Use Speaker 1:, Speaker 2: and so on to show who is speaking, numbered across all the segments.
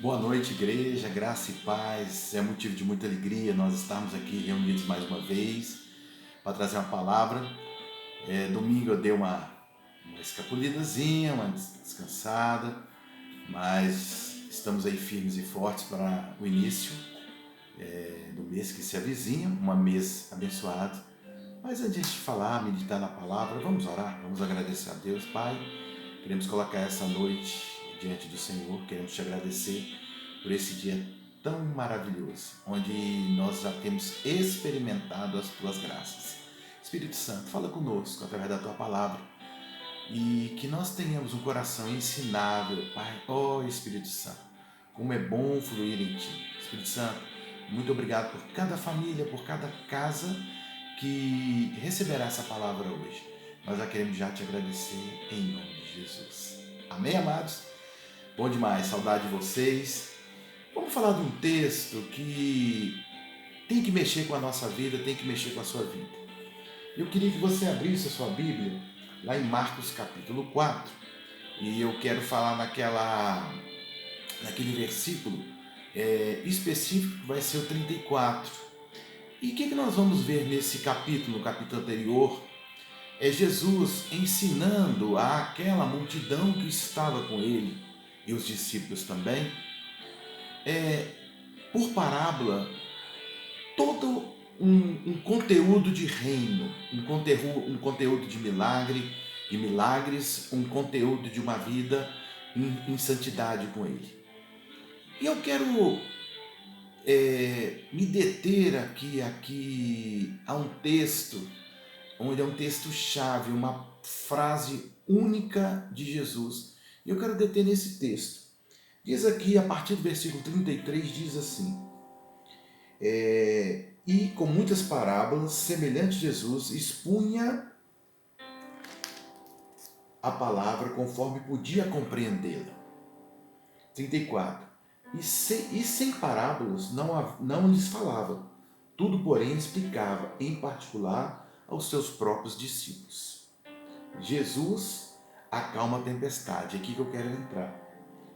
Speaker 1: Boa noite, igreja, graça e paz. É motivo de muita alegria nós estarmos aqui reunidos mais uma vez para trazer uma palavra. Domingo eu dei uma escapulidazinha, uma descansada, mas estamos aí firmes e fortes para o início do mês que se avizinha, um mês abençoado. Mas antes de falar, meditar na palavra, vamos orar, vamos agradecer a Deus. Pai, queremos colocar essa noite diante do Senhor, queremos te agradecer por esse dia tão maravilhoso, onde nós já temos experimentado as tuas graças. Espírito Santo, fala conosco através da tua palavra e que nós tenhamos um coração ensinável, Pai. Ó Espírito Santo, como é bom fluir em ti. Espírito Santo, muito obrigado por cada família, por cada casa que receberá essa palavra hoje. Nós já queremos te agradecer em nome de Jesus. Amém, amados? Bom demais, saudade de vocês. Vamos falar de um texto que tem que mexer com a nossa vida, tem que mexer com a sua vida. Eu queria que você abrisse a sua Bíblia lá em Marcos capítulo 4 e eu quero falar naquele versículo específico que vai ser o 34. E o que nós vamos ver nesse capítulo, no capítulo anterior? É Jesus ensinando àquela multidão que estava com ele e os discípulos também, por parábola, todo um conteúdo de reino, um conteúdo de milagre e milagres, um conteúdo de uma vida em santidade com ele. E eu quero me deter aqui a um texto, onde é um texto-chave, uma frase única de Jesus. E eu quero deter nesse texto. Diz aqui, a partir do versículo 33, diz assim: E com muitas parábolas, semelhante a Jesus, expunha a palavra conforme podia compreendê-la. 34. E sem parábolas não lhes falava, tudo, porém, explicava, em particular, aos seus próprios discípulos. Jesus acalma a tempestade. É aqui que eu quero entrar.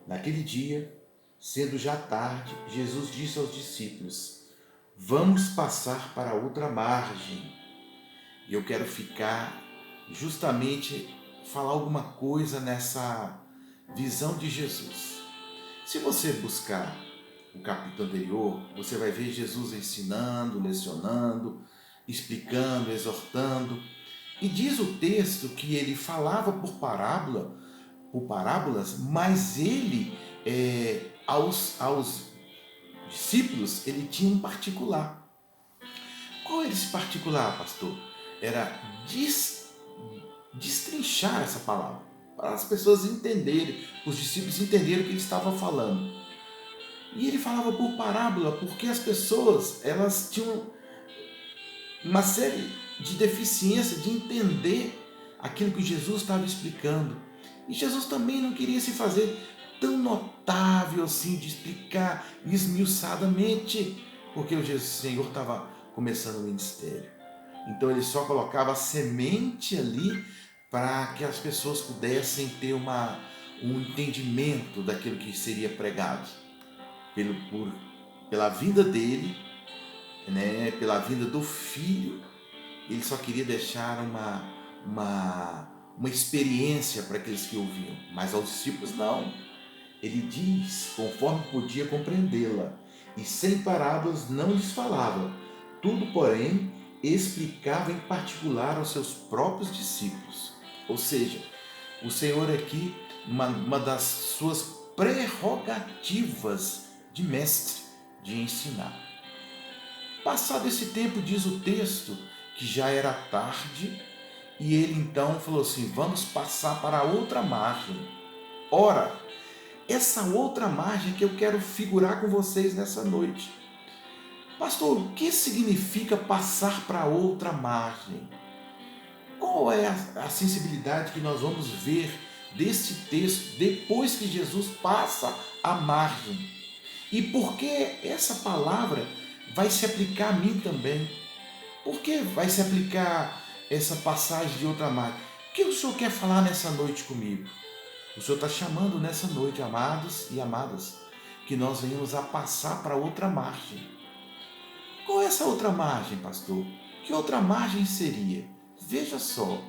Speaker 1: Naquele dia, sendo já tarde, Jesus disse aos discípulos: Vamos passar para outra margem. E eu quero ficar justamente falar alguma coisa nessa visão de Jesus. Se você buscar o capítulo anterior, você vai ver Jesus ensinando, lecionando, explicando, exortando. E diz o texto que ele falava por parábolas, mas ele, aos discípulos, ele tinha um particular. Qual era esse particular, pastor? Era destrinchar essa palavra, para as pessoas entenderem, os discípulos entenderem o que ele estava falando. E ele falava por parábola, porque as pessoas, elas tinham uma série de deficiências de entender aquilo que Jesus estava explicando. E Jesus também não queria se fazer tão notável assim, de explicar esmiuçadamente, porque o Senhor estava começando o ministério. Então ele só colocava a semente ali para que as pessoas pudessem ter um entendimento daquilo que seria pregado pela vida dele, né, pela vida do filho. Ele só queria deixar uma experiência para aqueles que ouviam, mas aos discípulos não. Ele diz, conforme podia compreendê-la, e sem parábolas não lhes falava, tudo, porém, explicava em particular aos seus próprios discípulos. Ou seja, o Senhor aqui, uma das suas prerrogativas de mestre, de ensinar. Passado esse tempo, diz o texto, que já era tarde, e ele então falou assim: vamos passar para a outra margem. Ora, essa outra margem que eu quero figurar com vocês nessa noite. Pastor, o que significa passar para outra margem? Qual é a sensibilidade que nós vamos ver desse texto depois que Jesus passa a margem? E por que essa palavra vai se aplicar a mim também? Por que vai se aplicar essa passagem de outra margem? O que o Senhor quer falar nessa noite comigo? O Senhor está chamando nessa noite, amados e amadas, que nós venhamos a passar para outra margem. Qual é essa outra margem, pastor? Que outra margem seria? Veja só,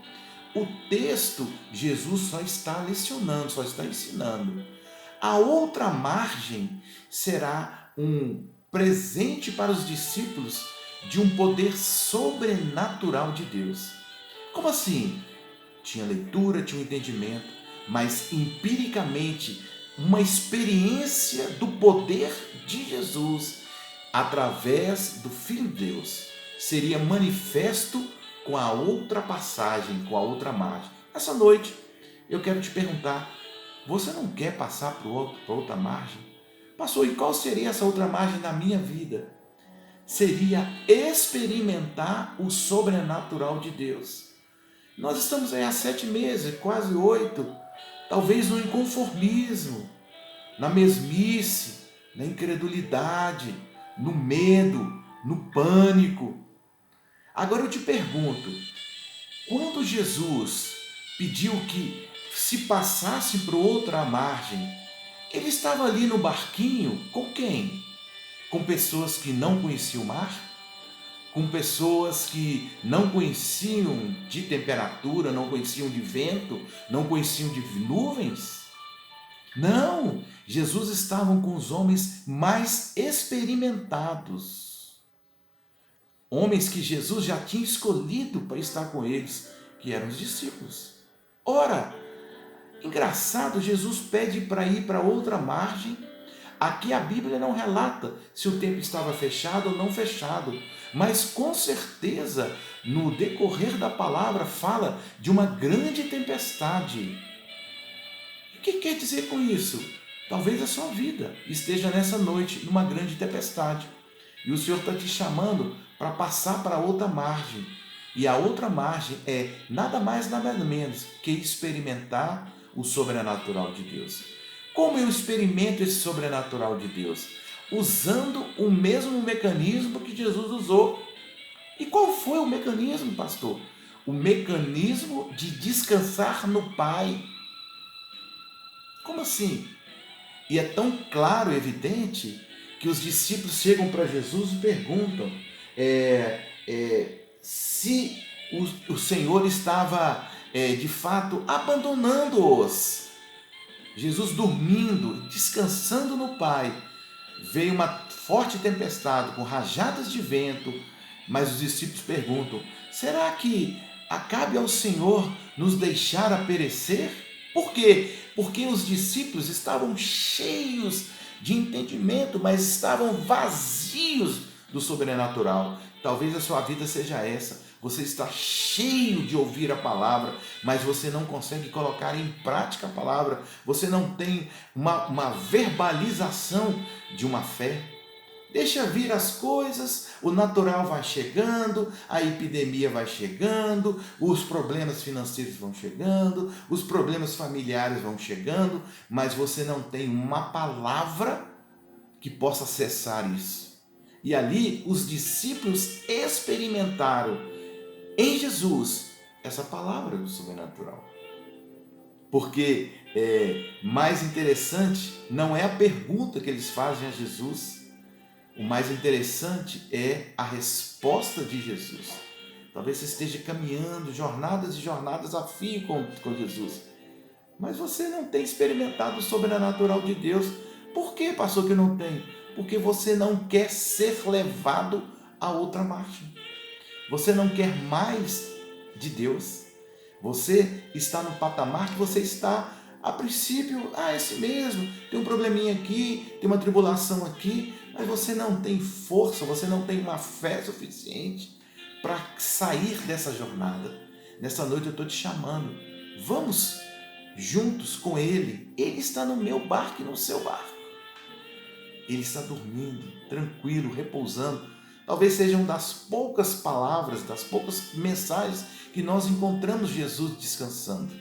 Speaker 1: o texto, Jesus só está lecionando, só está ensinando. A outra margem será um presente para os discípulos de um poder sobrenatural de Deus. Como assim? Tinha leitura, tinha um entendimento, mas empiricamente uma experiência do poder de Jesus através do Filho de Deus seria manifesto com a outra passagem, com a outra margem. Essa noite eu quero te perguntar, você não quer passar para outra margem? Pastor, e qual seria essa outra margem na minha vida? Seria experimentar o sobrenatural de Deus. Nós estamos aí há 7 meses, quase 8, talvez no inconformismo, na mesmice, na incredulidade, no medo, no pânico. Agora eu te pergunto, quando Jesus pediu que se passasse para outra margem, ele estava ali no barquinho com quem? Com pessoas que não conheciam o mar? Com pessoas que não conheciam de temperatura, não conheciam de vento, não conheciam de nuvens? Não, Jesus estava com os homens mais experimentados. Homens que Jesus já tinha escolhido para estar com eles, que eram os discípulos. Ora, engraçado, Jesus pede para ir para outra margem. Aqui a Bíblia não relata se o templo estava fechado ou não fechado, mas com certeza no decorrer da palavra fala de uma grande tempestade. O que quer dizer com isso? Talvez a sua vida esteja nessa noite numa grande tempestade e o Senhor está te chamando para passar para outra margem. E a outra margem é nada mais nada menos que experimentar o sobrenatural de Deus. Como eu experimento esse sobrenatural de Deus? Usando o mesmo mecanismo que Jesus usou. E qual foi o mecanismo, pastor? O mecanismo de descansar no Pai. Como assim? E é tão claro e evidente que os discípulos chegam para Jesus e perguntam se o Senhor estava de fato abandonando-os. Jesus dormindo, descansando no Pai. Veio uma forte tempestade com rajadas de vento, mas os discípulos perguntam: será que acabe ao Senhor nos deixar a perecer? Por quê? Porque os discípulos estavam cheios de entendimento, mas estavam vazios do sobrenatural. Talvez a sua vida seja essa. Você está cheio de ouvir a palavra, mas você não consegue colocar em prática a palavra. Você não tem uma verbalização de uma fé. Deixa vir as coisas, o natural vai chegando, a epidemia vai chegando, os problemas financeiros vão chegando, os problemas familiares vão chegando, mas você não tem uma palavra que possa cessar isso. E ali os discípulos experimentaram em Jesus essa palavra do sobrenatural. Porque mais interessante não é a pergunta que eles fazem a Jesus, o mais interessante é a resposta de Jesus. Talvez você esteja caminhando jornadas e jornadas a fio com Jesus, mas você não tem experimentado o sobrenatural de Deus. Por que, pastor, que não tem? Porque você não quer ser levado a outra margem. Você não quer mais de Deus. Você está no patamar que você está, a princípio, esse mesmo, tem um probleminha aqui, tem uma tribulação aqui, mas você não tem força, você não tem uma fé suficiente para sair dessa jornada. Nessa noite eu estou te chamando. Vamos juntos com Ele. Ele está no meu barco e no seu barco. Ele está dormindo, tranquilo, repousando. Talvez sejam das poucas palavras, das poucas mensagens que nós encontramos Jesus descansando.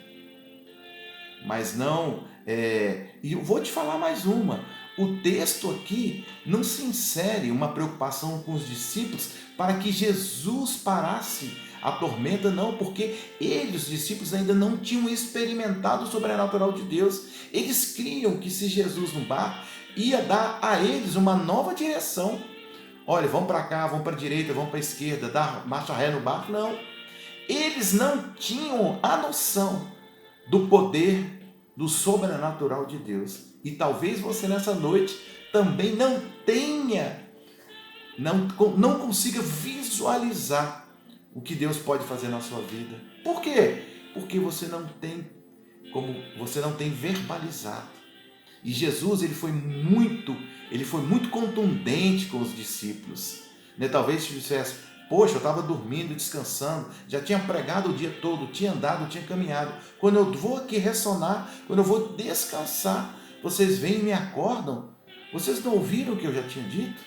Speaker 1: Mas não, e eu vou te falar mais uma. O texto aqui não se insere uma preocupação com os discípulos para que Jesus parasse a tormenta, não, porque eles, os discípulos, ainda não tinham experimentado o sobrenatural de Deus. Eles criam que se Jesus no barco, ia dar a eles uma nova direção. Olha, vamos para cá, vamos para a direita, vamos para a esquerda, dar marcha ré no barco. Não. Eles não tinham a noção do poder do sobrenatural de Deus. E talvez você nessa noite também não tenha, não consiga visualizar o que Deus pode fazer na sua vida. Por quê? Porque você não tem verbalizado. E Jesus, ele foi muito contundente com os discípulos. Talvez se dissesse: poxa, eu estava dormindo, descansando, já tinha pregado o dia todo, tinha andado, tinha caminhado. Quando eu vou aqui ressonar, quando eu vou descansar, vocês vêm e me acordam. Vocês não ouviram o que eu já tinha dito?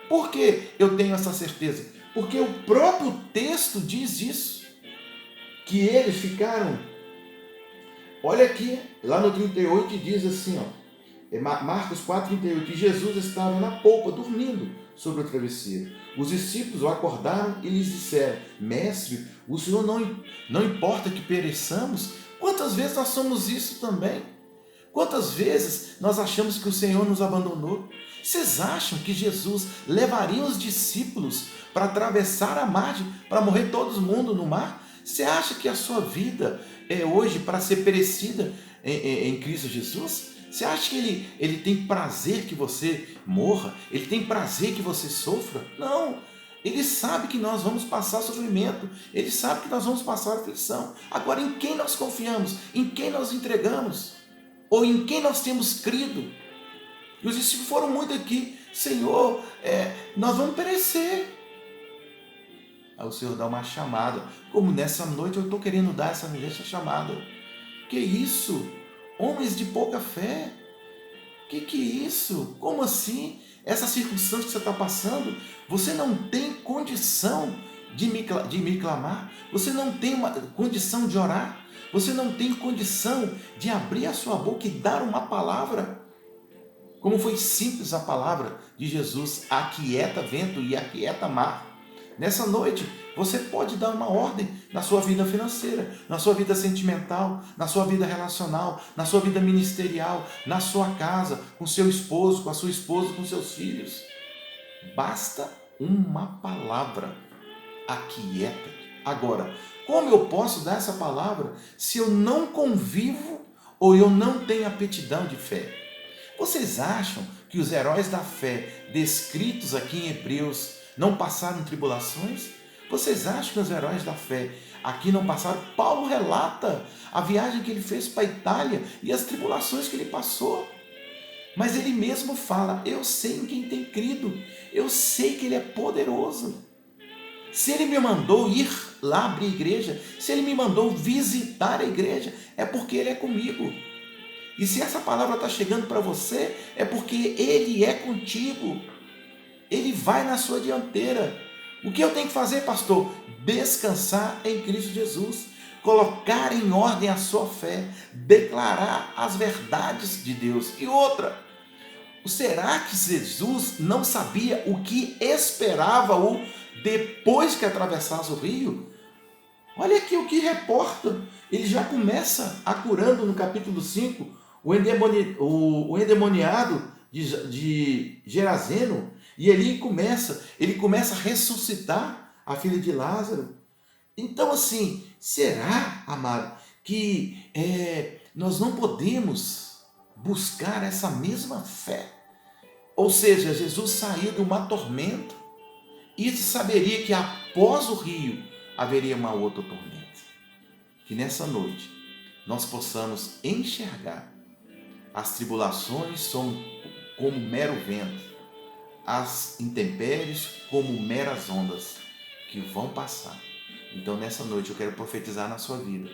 Speaker 1: Por que eu tenho essa certeza? Porque o próprio texto diz isso. Que eles ficaram... Olha aqui, lá no 38 diz assim, Marcos 4,38, e Jesus estava na polpa, dormindo sobre o travesseiro. Os discípulos o acordaram e lhes disseram: Mestre, o Senhor não importa que pereçamos? Quantas vezes nós somos isso também? Quantas vezes nós achamos que o Senhor nos abandonou? Vocês acham que Jesus levaria os discípulos para atravessar a margem, para morrer todo mundo no mar? Você acha que a sua vida é hoje para ser perecida em Cristo Jesus? Você acha que ele tem prazer que você morra? Ele tem prazer que você sofra? Não! Ele sabe que nós vamos passar sofrimento. Ele sabe que nós vamos passar aflição. Agora, em quem nós confiamos? Em quem nós entregamos? Ou em quem nós temos crido? E os discípulos foram muito aqui: Senhor, nós vamos perecer. Aí o Senhor dá uma chamada, como nessa noite eu estou querendo dar essa chamada. Que isso? Homens de pouca fé? Que é isso? Como assim? Essa circunstância que você está passando, você não tem condição de me clamar, você não tem uma condição de orar, você não tem condição de abrir a sua boca e dar uma palavra. Como foi simples a palavra de Jesus: aquieta vento e aquieta mar. Nessa noite, você pode dar uma ordem na sua vida financeira, na sua vida sentimental, na sua vida relacional, na sua vida ministerial, na sua casa, com seu esposo, com a sua esposa, com seus filhos. Basta uma palavra: aquieta. Agora, como eu posso dar essa palavra se eu não convivo ou eu não tenho aptidão de fé? Vocês acham que os heróis da fé descritos aqui em Hebreus não passaram tribulações? Vocês acham que os heróis da fé aqui não passaram? Paulo relata a viagem que ele fez para a Itália e as tribulações que ele passou. Mas ele mesmo fala: eu sei em quem tem crido, eu sei que ele é poderoso. Se ele me mandou ir lá abrir igreja, se ele me mandou visitar a igreja, é porque ele é comigo. E se essa palavra está chegando para você, é porque ele é contigo. Ele vai na sua dianteira. O que eu tenho que fazer, pastor? Descansar em Cristo Jesus. Colocar em ordem a sua fé. Declarar as verdades de Deus. E outra, será que Jesus não sabia o que esperava-o depois que atravessasse o rio? Olha aqui o que reporta. Ele já começa a curando no capítulo 5 o endemoniado de Gerazeno, e ele começa a ressuscitar a filha de Lázaro. Então, assim, será, amado, que nós não podemos buscar essa mesma fé? Ou seja, Jesus saiu de uma tormenta e saberia que após o rio haveria uma outra tormenta. Que nessa noite nós possamos enxergar as tribulações como mero vento, as intempéries como meras ondas que vão passar. Então nessa noite eu quero profetizar na sua vida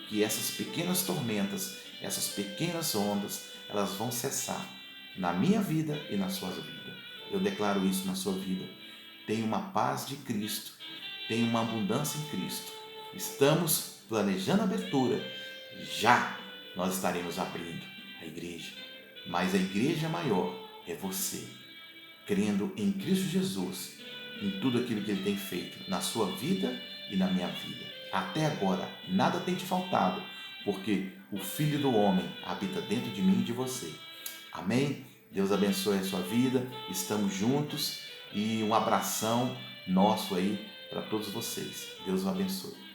Speaker 1: que essas pequenas tormentas, essas pequenas ondas, elas vão cessar na minha vida e na sua vida. Eu declaro isso na sua vida. Tenha uma paz de Cristo, tenha uma abundância em Cristo. Estamos planejando a abertura, já nós estaremos abrindo a igreja, mas a igreja maior é você, crendo em Cristo Jesus, em tudo aquilo que Ele tem feito na sua vida e na minha vida. Até agora, nada tem te faltado, porque o Filho do Homem habita dentro de mim e de você. Amém? Deus abençoe a sua vida, estamos juntos e um abração nosso aí para todos vocês. Deus o abençoe.